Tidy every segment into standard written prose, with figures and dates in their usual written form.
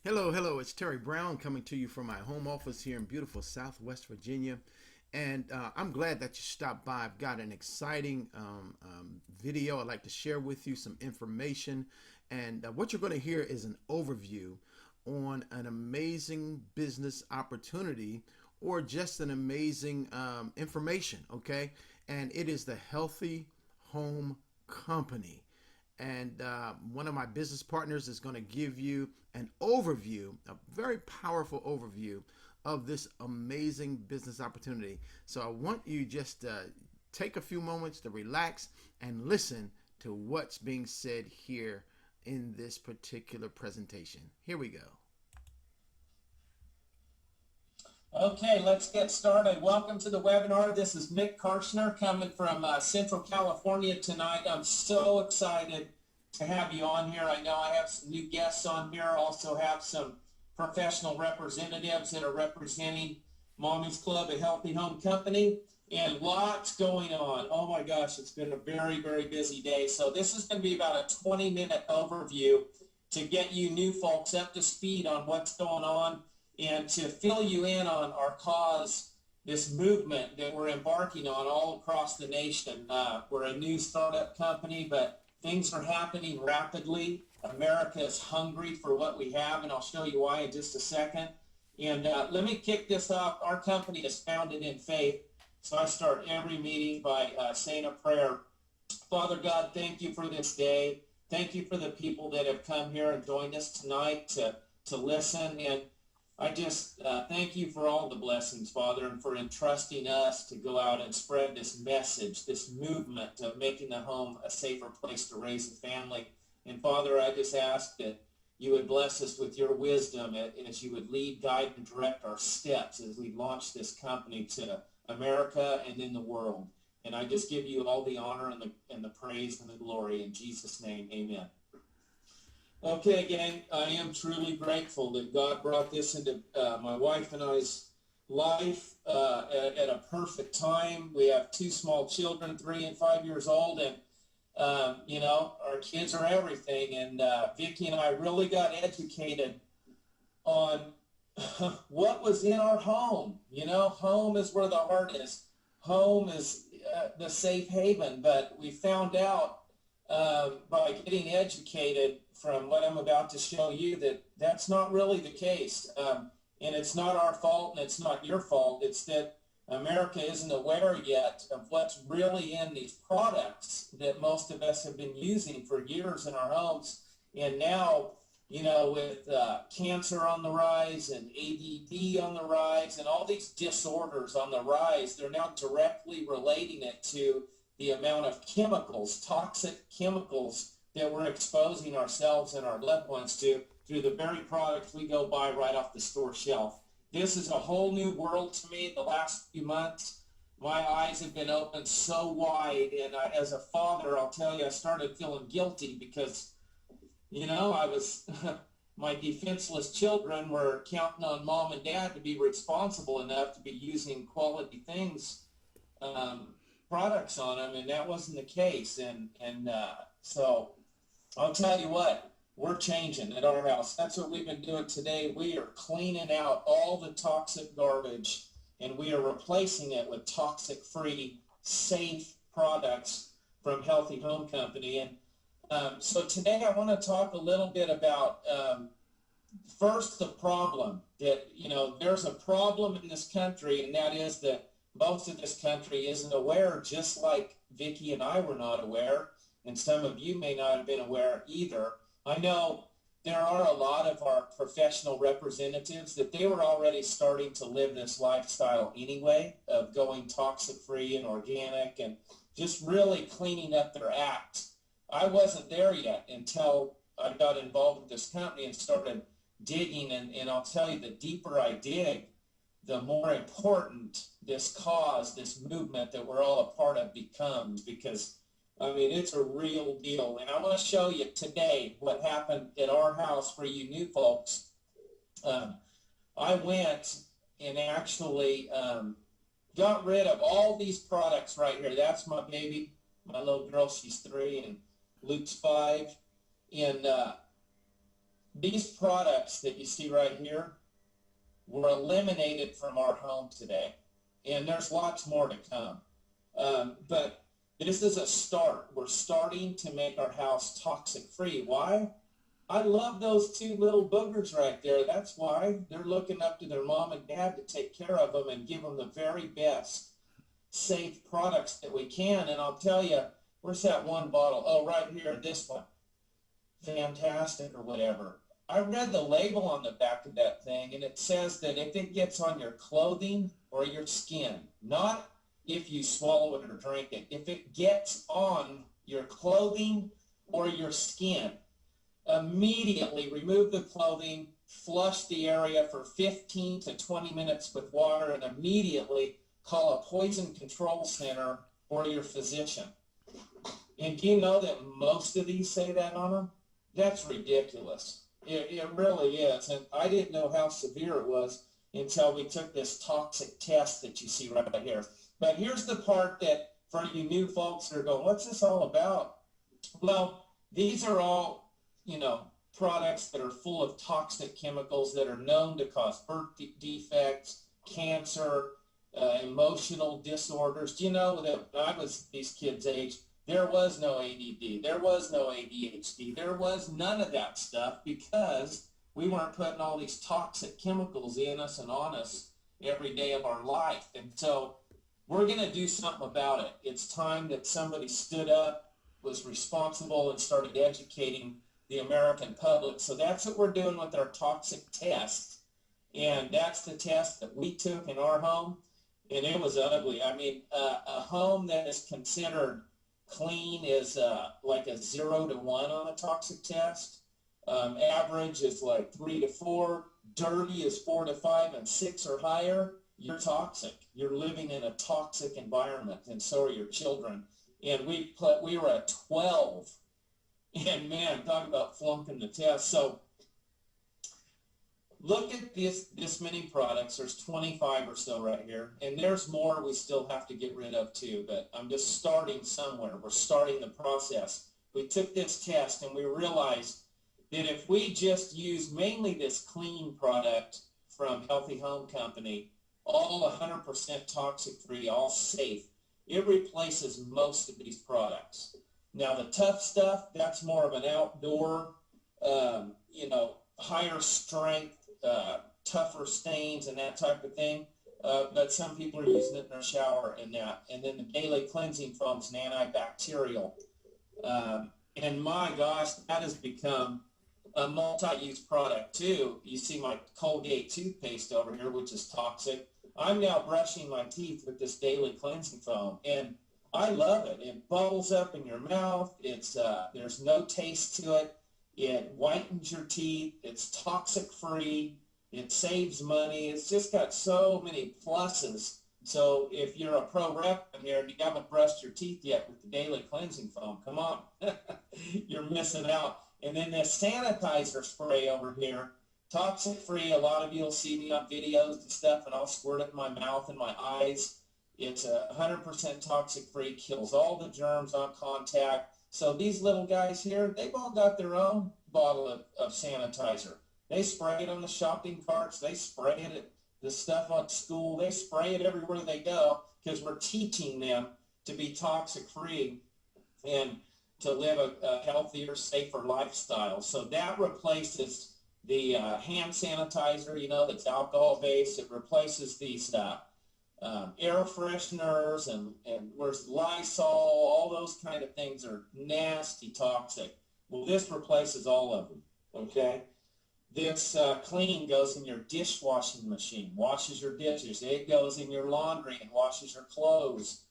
Hello, hello. It's Terry Brown coming to you from my home office here in beautiful Southwest Virginia. And I'm glad that you stopped by. I've got an exciting video I'd like to share with you, some information. And what you're going to hear is an overview on an amazing business opportunity or just an amazing information, okay? And it is the Healthy Home Company. And one of my business partners is going to give you an overview, a very powerful overview of this amazing business opportunity. So I want you just to take a few moments to relax and listen to what's being said here in this particular presentation. Here we go. Okay, let's get started. Welcome to the webinar. This is Mick Karshner coming from Central California tonight. I'm so excited to have you on here. I know I have some new guests on here. Also have some professional representatives that are representing Mommy's Club, a healthy home company, and lots going on. Oh my gosh, it's been a very, very busy day. So this is going to be about a 20-minute overview to get you new folks up to speed on what's going on and to fill you in on our cause, this movement that we're embarking on all across the nation. We're a new startup company, but things are happening rapidly. America is hungry for what we have, and I'll show you why in just a second. And let me kick this off. Our company is founded in faith, so I start every meeting by saying a prayer. Father God, thank you for this day. Thank you for the people that have come here and joined us tonight to listen. And I just thank you for all the blessings, Father, and for entrusting us to go out and spread this message, this movement of making the home a safer place to raise a family. And Father, I just ask that you would bless us with your wisdom as you would lead, guide, and direct our steps as we launch this company to America and in the world. And I just give you all the honor and the praise and the glory in Jesus' name. Amen. Okay, gang, I am truly grateful that God brought this into my wife and I's life at a perfect time. We have two small children, 3 and 5 years old, and our kids are everything. And Vicki and I really got educated on what was in our home. Home is where the heart is. Home is the safe haven. But we found out by getting educated from what I'm about to show you that that's not really the case. And it's not our fault and it's not your fault. It's that America isn't aware yet of what's really in these products that most of us have been using for years in our homes. And now, with cancer on the rise and ADD on the rise and all these disorders on the rise, they're now directly relating it to the amount of chemicals, toxic chemicals that we're exposing ourselves and our loved ones to through the very products we go buy right off the store shelf. This is a whole new world to me. The last few months, my eyes have been opened so wide. And as a father, I'll tell you, I started feeling guilty because, I was, my defenseless children were counting on mom and dad to be responsible enough to be using quality things, products on them, and that wasn't the case. So I'll tell you what, we're changing at our house. That's what we've been doing today. We are cleaning out all the toxic garbage, and we are replacing it with toxic-free, safe products from Healthy Home Company. And so today I want to talk a little bit about, first, the problem. That, there's a problem in this country, and that is that most of this country isn't aware, just like Vicki and I were not aware, and some of you may not have been aware either. I know there are a lot of our professional representatives that they were already starting to live this lifestyle anyway of going toxic-free and organic and just really cleaning up their act. I wasn't there yet until I got involved with this company and started digging, and I'll tell you, the deeper I dig, the more important this cause, this movement that we're all a part of becomes, because it's a real deal. And I want to show you today what happened at our house for you new folks. I went and actually got rid of all these products right here. That's my baby, my little girl, she's 3, and Luke's 5. And These products that you see right here were eliminated from our home today, and there's lots more to come. But this is a start. We're starting to make our house toxic free. Why? I love those two little boogers right there. That's why they're looking up to their mom and dad to take care of them and give them the very best safe products that we can. And I'll tell you, where's that one bottle? Oh, right here, this one. Fantastic or whatever. I read the label on the back of that thing, and it says that if it gets on your clothing or your skin, not if you swallow it or drink it, if it gets on your clothing or your skin, immediately remove the clothing, flush the area for 15 to 20 minutes with water, and immediately call a poison control center or your physician. And do you know that most of these say that on them? That's ridiculous. It really is. And I didn't know how severe it was until we took this toxic test that you see right here. But here's the part that for you new folks that are going, what's this all about? Well, these are all, products that are full of toxic chemicals that are known to cause birth defects, cancer, emotional disorders. Do you know that when I was these kids' age, there was no ADD, there was no ADHD, there was none of that stuff because we weren't putting all these toxic chemicals in us and on us every day of our life. And so we're going to do something about it. It's time that somebody stood up, was responsible, and started educating the American public. So that's what we're doing with our toxic test. And that's the test that we took in our home. And it was ugly. I mean, a home that is considered clean is like a 0 to 1 on a toxic test. Average is like 3 to 4. Dirty is 4 to 5, and 6 or higher, you're toxic. You're living in a toxic environment, and so are your children. And we were at 12. And man, talk about flunking the test. So look at this many products. There's 25 or so right here. And there's more we still have to get rid of too, but I'm just starting somewhere. We're starting the process. We took this test and we realized that if we just use mainly this clean product from Healthy Home Company, all 100% toxic free, all safe, it replaces most of these products. Now the tough stuff, that's more of an outdoor, higher strength, tougher stains and that type of thing. But some people are using it in their shower and that. And then the daily cleansing foam is an antibacterial. And my gosh, that has become a multi-use product too. You see my Colgate toothpaste over here, which is toxic. I'm now brushing my teeth with this daily cleansing foam, and I love it. It bubbles up in your mouth. It's there's no taste to it. It whitens your teeth. It's toxic free. It saves money. It's just got so many pluses. So if you're a pro rep in here and you haven't brushed your teeth yet with the daily cleansing foam, come on. You're missing out. And then this sanitizer spray over here, toxic free. A lot of you will see me on videos and stuff, and I'll squirt it in my mouth and my eyes. It's 100% toxic free, kills all the germs on contact. So these little guys here, they've all got their own bottle of sanitizer. They spray it on the shopping carts. They spray it at the stuff on school. They spray it everywhere they go because we're teaching them to be toxic free and to live a healthier, safer lifestyle. So that replaces the hand sanitizer, that's alcohol-based. It replaces these air fresheners and where's Lysol, all those kind of things are nasty, toxic. Well, this replaces all of them, okay? This clean goes in your dishwashing machine, washes your dishes. It goes in your laundry and washes your clothes.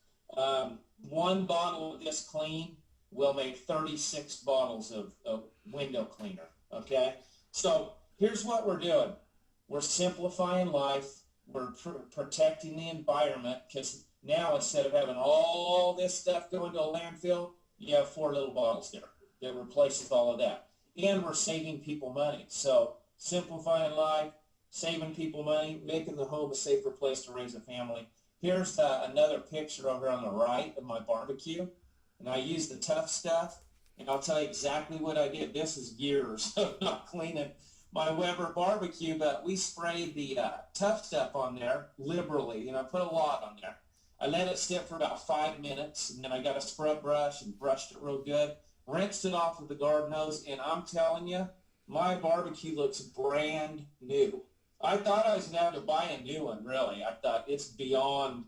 One bottle of this clean will make 36 bottles of window cleaner, okay? So here's what we're doing. We're simplifying life. We're protecting the environment because now instead of having all this stuff going to a landfill, you have 4 little bottles there that replaces all of that. And we're saving people money. So simplifying life, saving people money, making the home a safer place to raise a family. Here's another picture over on the right of my barbecue. And I use the tough stuff. And I'll tell you exactly what I did. This is years of not cleaning my Weber barbecue, but we sprayed the tough stuff on there liberally. Put a lot on there. I let it sit for about 5 minutes, and then I got a scrub brush and brushed it real good, rinsed it off with the garden hose, and I'm telling you, my barbecue looks brand new. I thought I was going to have to buy a new one, really. I thought it's beyond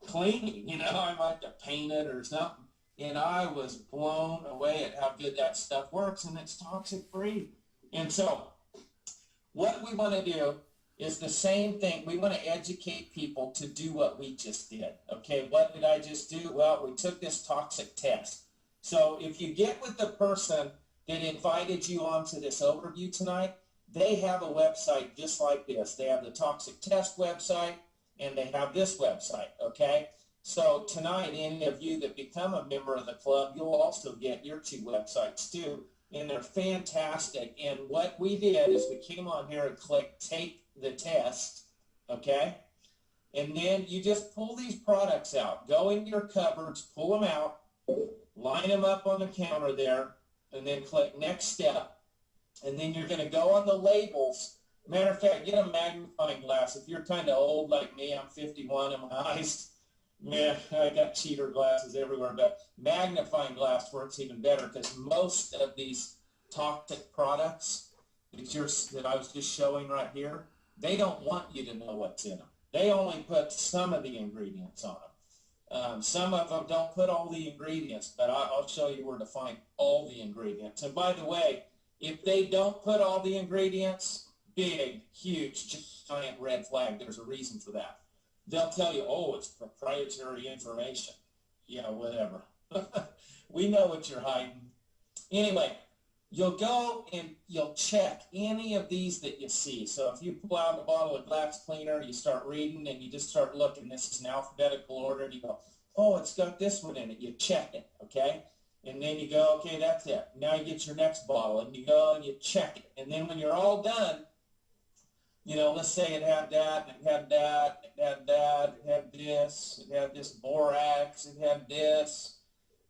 cleaning, I might have to paint it or something. And I was blown away at how good that stuff works, and it's toxic free. And so what we want to do is the same thing. We want to educate people to do what we just did. Okay, what did I just do? Well, we took this toxic test. So if you get with the person that invited you onto this overview tonight, they have a website just like this. They have the toxic test website, and they have this website, okay? So tonight, any of you that become a member of the club, you'll also get your 2 websites too, and they're fantastic. And what we did is we came on here and clicked take the test, okay? And then you just pull these products out. Go into your cupboards, pull them out, line them up on the counter there, and then click next step. And then you're going to go on the labels. Matter of fact, get a magnifying glass. If you're kind of old like me, I'm 51 and my eyes, man, I got cheater glasses everywhere. But magnifying glass works even better because most of these toxic products that I was just showing right here, they don't want you to know what's in them. They only put some of the ingredients on them. Some of them don't put all the ingredients, but I'll show you where to find all the ingredients. And by the way, if they don't put all the ingredients, big, huge, giant red flag. There's a reason for that. They'll tell you, oh, it's proprietary information. Yeah, whatever. We know what you're hiding. Anyway, you'll go and you'll check any of these that you see. So if you pull out a bottle of glass cleaner, you start reading and you just start looking. This is in alphabetical order. And you go, oh, it's got this one in it. You check it, okay? And then you go, okay, that's it. Now you get your next bottle, and you go and you check it. And then when you're all done, let's say it had that, it had that, it had that, it had this borax, it had this,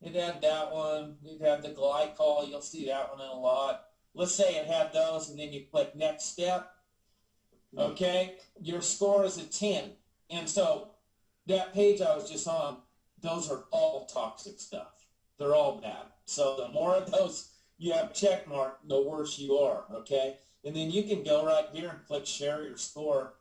it had that one, it had the glycol. You'll see that one in a lot. Let's say it had those, and then you click next step. Okay, your score is a 10. And so that page I was just on, those are all toxic stuff. They're all bad. So the more of those you have check mark, the worse you are, okay? And then you can go right here and click share your score.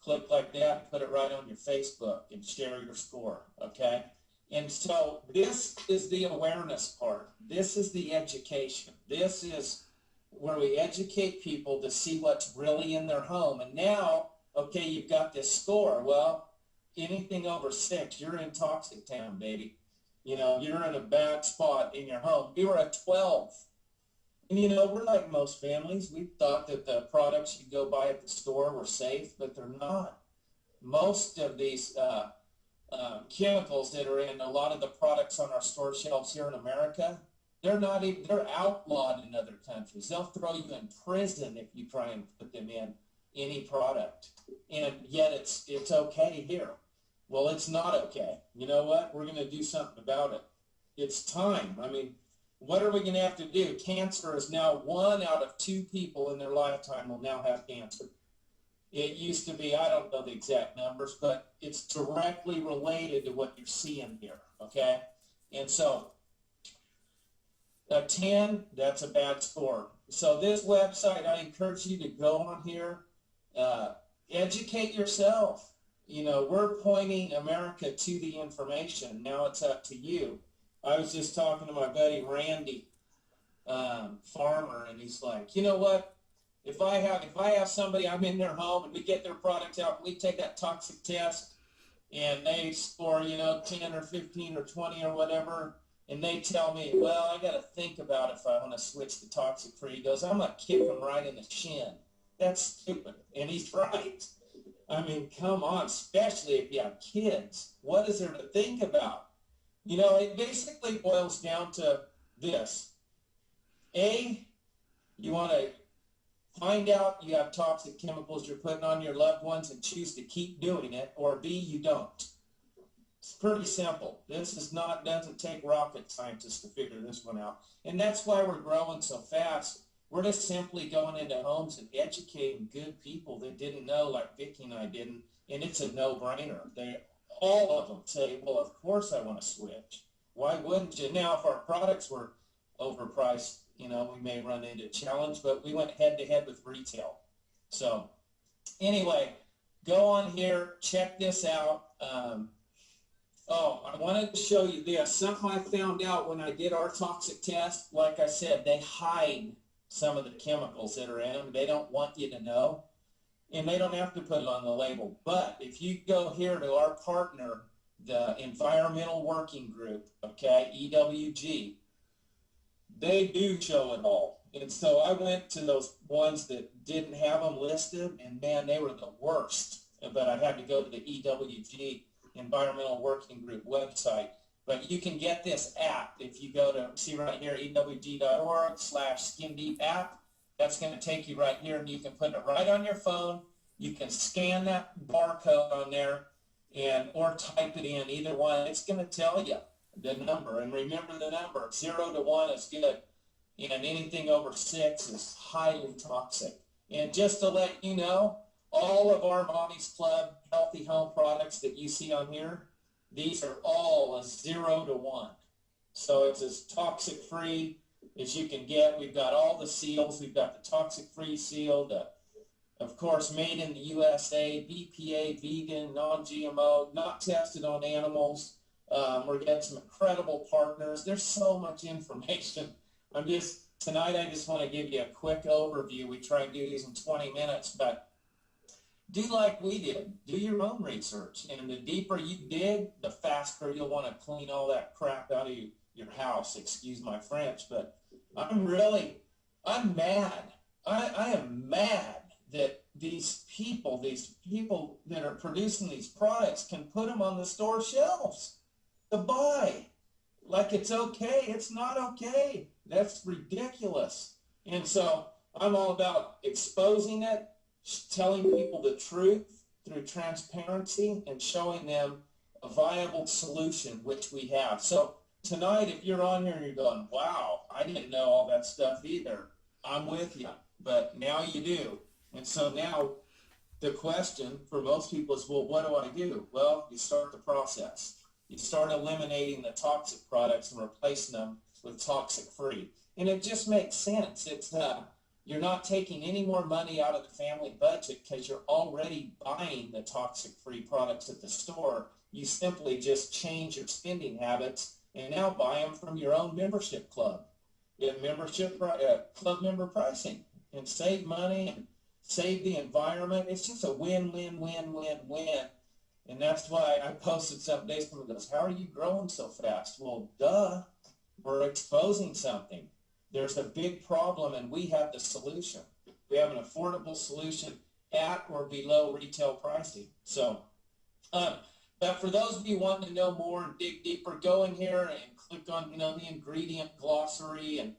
Click like that and put it right on your Facebook and share your score, okay? And so this is the awareness part. This is the education. This is where we educate people to see what's really in their home. And now, okay, you've got this score. Well, anything over 6, you're in toxic town, baby. You're in a bad spot in your home. We were at 12. And, we're like most families. We thought that the products you go buy at the store were safe, but they're not. Most of these chemicals that are in a lot of the products on our store shelves here in America, they're outlawed in other countries. They'll throw you in prison if you try and put them in any product. And yet it's okay here. Well, it's not okay. You know what? We're going to do something about it. It's time. I mean, what are we going to have to do? Cancer is now 1 out of 2 people in their lifetime will now have cancer. It used to be, I don't know the exact numbers, but it's directly related to what you're seeing here, okay? And so a 10, that's a bad score. So this website, I encourage you to go on here, educate yourself. We're pointing America to the information. Now it's up to you. I was just talking to my buddy Randy, farmer, and he's like, you know what? If I have somebody, I'm in their home, and we get their products out, we take that toxic test, and they score, 10 or 15 or 20 or whatever, and they tell me, well, I got to think about if I want to switch to toxic free. He goes, I'm going to kick them right in the shin. That's stupid, and he's right. I mean, come on, especially if you have kids. What is there to think about? It basically boils down to this. A, you want to find out you have toxic chemicals you're putting on your loved ones and choose to keep doing it, or B, you don't. It's pretty simple. This is not, doesn't take rocket scientists to figure this one out. And that's why we're growing so fast. We're just simply going into homes and educating good people that didn't know, like Vicki and I didn't. And it's a no-brainer. All of them say, well, of course I want to switch. Why wouldn't you? Now, if our products were overpriced, we may run into a challenge, but we went head-to-head with retail. So anyway, go on here, check this out. I wanted to show you this. Something I found out when I did our toxic test. Like I said, they hide some of the chemicals that are in them. They don't want you to know, and they don't have to put it on the label. But if you go here to our partner, the Environmental Working Group, okay, EWG, they do show it all. And so I went to those ones that didn't have them listed, and man, they were the worst. But I had to go to the EWG Environmental Working Group website. But you can get this app if you go to, see right here, ewg.org/Skin Deep app. That's going to take you right here, and you can put it right on your phone. You can scan that barcode on there or type it in, either one. It's going to tell you the number. And remember the number, 0 to 1 is good. And anything over 6 is highly toxic. And just to let you know, all of our Mommy's Club healthy home products that you see on here, these are all a 0 to 1. So it's as toxic free as you can get. We've got all the seals. We've got the toxic free seal, of course, made in the USA, BPA, vegan, non-GMO, not tested on animals. We're getting some incredible partners. There's so much information. Tonight I just want to give you a quick overview. We try and do these in 20 minutes, but do like we did. Do your own research. And the deeper you dig, the faster you'll want to clean all that crap out of your house. Excuse my French, but I'm mad. I am mad that these people that are producing these products can put them on the store shelves to buy. Like it's okay. It's not okay. That's ridiculous. And so I'm all about exposing it, telling people the truth through transparency, and showing them a viable solution, which we have. So tonight, if you're on here and you're going, wow, I didn't know all that stuff either, I'm with you. But now you do. And so now the question for most people is, well, what do I do? Well, you start the process. You start eliminating the toxic products and replacing them with toxic free. And it just makes sense. You're not taking any more money out of the family budget because you're already buying the toxic free products at the store. You simply just change your spending habits and now buy them from your own membership club. Get membership club member pricing and save money and save the environment. It's just a win-win-win-win-win. And that's why I posted something today. Someone goes, how are you growing so fast? Well, duh, we're exposing something. There's a big problem, and we have the solution. We have an affordable solution at or below retail pricing. So, but for those of you wanting to know more and dig deeper, go in here and click on, the ingredient glossary, and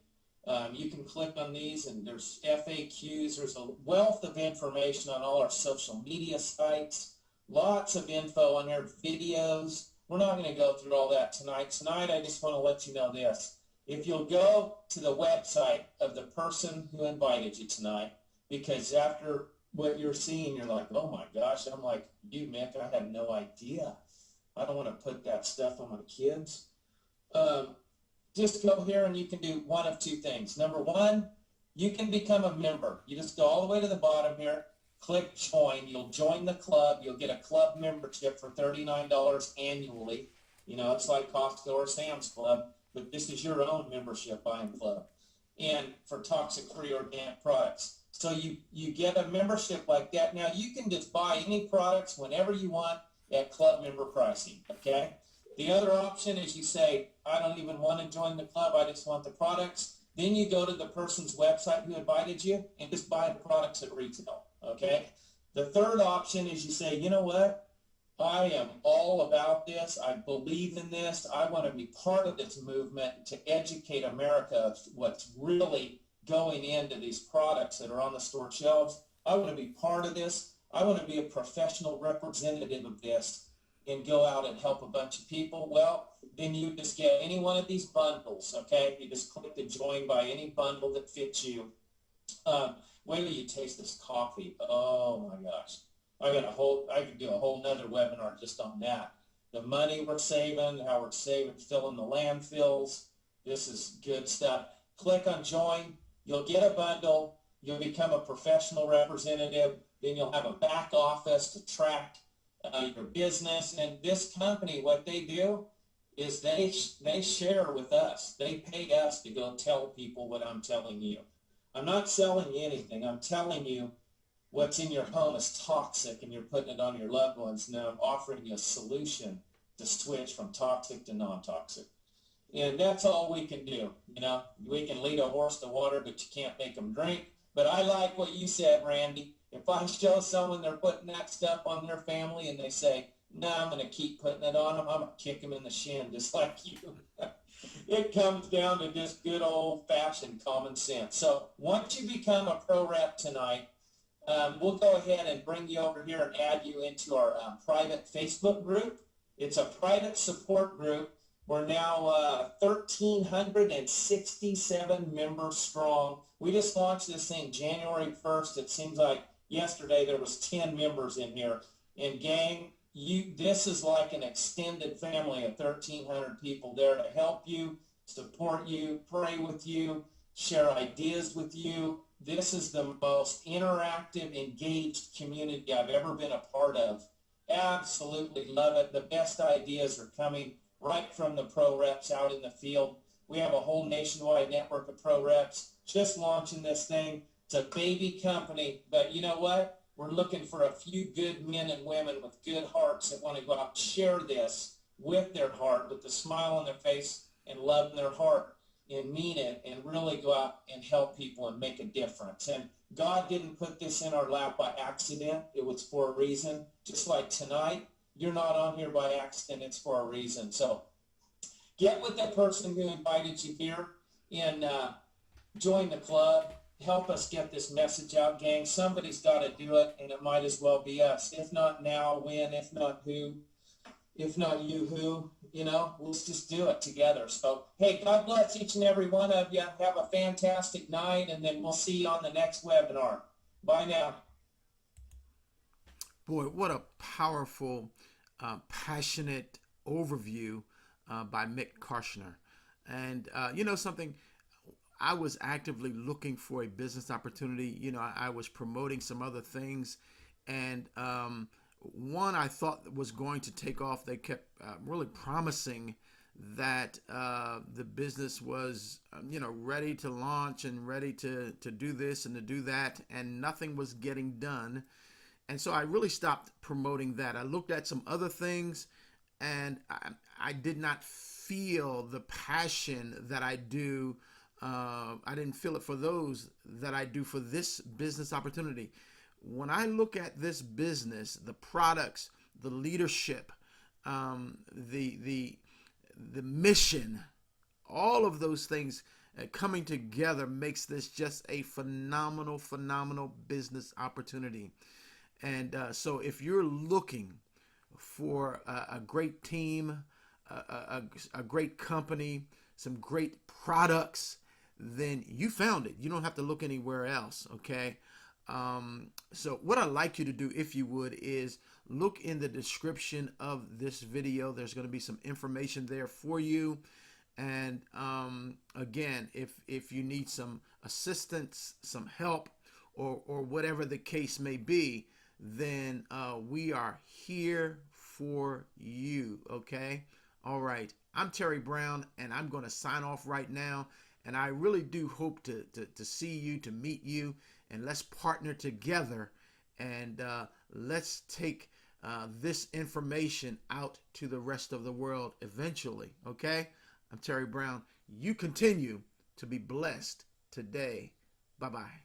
you can click on these, and there's FAQs. There's a wealth of information on all our social media sites. Lots of info on here, videos. We're not going to go through all that tonight. Tonight, I just want to let you know this. If you'll go to the website of the person who invited you tonight, because after what you're seeing, you're like, oh my gosh, I'm like you, Mick, I had no idea. I don't want to put that stuff on my kids. Just go here and you can do one of two things. Number one, you can become a member. You just go all the way to the bottom here, click join. You'll join the club. You'll get a club membership for $39 annually. It's like Costco or Sam's Club, but this is your own membership buying club, and for toxic-free organic products. So you get a membership like that. Now, you can just buy any products whenever you want at club member pricing, okay? The other option is you say, I don't even want to join the club. I just want the products. Then you go to the person's website who invited you and just buy the products at retail, okay? The third option is you say, you know what? I am all about this. I believe in this. I want to be part of this movement to educate America of what's really going into these products that are on the store shelves. I want to be part of this. I want to be a professional representative of this. and go out and help a bunch of people, well, then you just get any one of these bundles, okay? You just click the join by any bundle that fits you. Wait till you taste this coffee. Oh my gosh. I could do a whole nother webinar just on that. The money we're saving, how we're saving, filling the landfills. This is good stuff. Click on join. You'll get a bundle. You'll become a professional representative. Then you'll have a back office to track your business. And this company, what they do is they share with us. They pay us to go tell people what I'm telling you. I'm not selling you anything. I'm telling you what's in your home is toxic and you're putting it on your loved ones. Now I'm offering you a solution to switch from toxic to non-toxic. And that's all we can do. You know, we can lead a horse to water, but you can't make them drink. But I like what you said, Randy. If I show someone they're putting that stuff on their family and they say, no, I'm going to keep putting it on them, I'm going to kick them in the shin just like you. It comes down to just good old-fashioned common sense. So once you become a pro rep tonight, we'll go ahead and bring you over here and add you into our private Facebook group. It's a private support group. We're now 1,367 members strong. We just launched this thing January 1st. It seems like yesterday there was 10 members in here. And gang, this is like an extended family of 1,300 people there to help you, support you, pray with you, share ideas with you. This is the most interactive, engaged community I've ever been a part of. Absolutely love it. The best ideas are coming right from the pro reps out in the field. We have a whole nationwide network of pro reps just launching this thing. It's a baby company, but you know what? We're looking for a few good men and women with good hearts that want to go out and share this with their heart, with the smile on their face and love in their heart and mean it and really go out and help people and make a difference. And God didn't put this in our lap by accident. It was for a reason. Just like tonight, you're not on here by accident. It's for a reason. So get with that person who invited you here and join the club. Help us get this message out, gang. Somebody's got to do it, and it might as well be us. If not now, when? If not who? If not you, who? You know, let's just do it together. So, hey, God bless each and every one of you. Have a fantastic night, and then we'll see you on the next webinar. Bye now. Boy, what a powerful, passionate overview by Mick Karshner. And you know something? I was actively looking for a business opportunity. You know, I was promoting some other things, and one I thought was going to take off. They kept really promising that the business was, you know, ready to launch and ready to do this and to do that, and nothing was getting done. And so I really stopped promoting that. I looked at some other things, and I did not feel the passion that I do. I didn't feel it for those that I do for this business opportunity. When I look at this business, the products, the leadership, the mission, all of those things coming together makes this just a phenomenal business opportunity. And so if you're looking for a great team, a great company, some great products, then you found it. You don't have to look anywhere else, okay? So what I'd like you to do, if you would, is look in the description of this video. There's going to be some information there for you. And again, if you need some assistance, some help, or whatever the case may be, then we are here for you, okay? All right, I'm Terry Brown, and I'm going to sign off right now. And I really do hope to see you, to meet you, and let's partner together, and let's take this information out to the rest of the world eventually, okay? I'm Terry Brown. You continue to be blessed today. Bye-bye.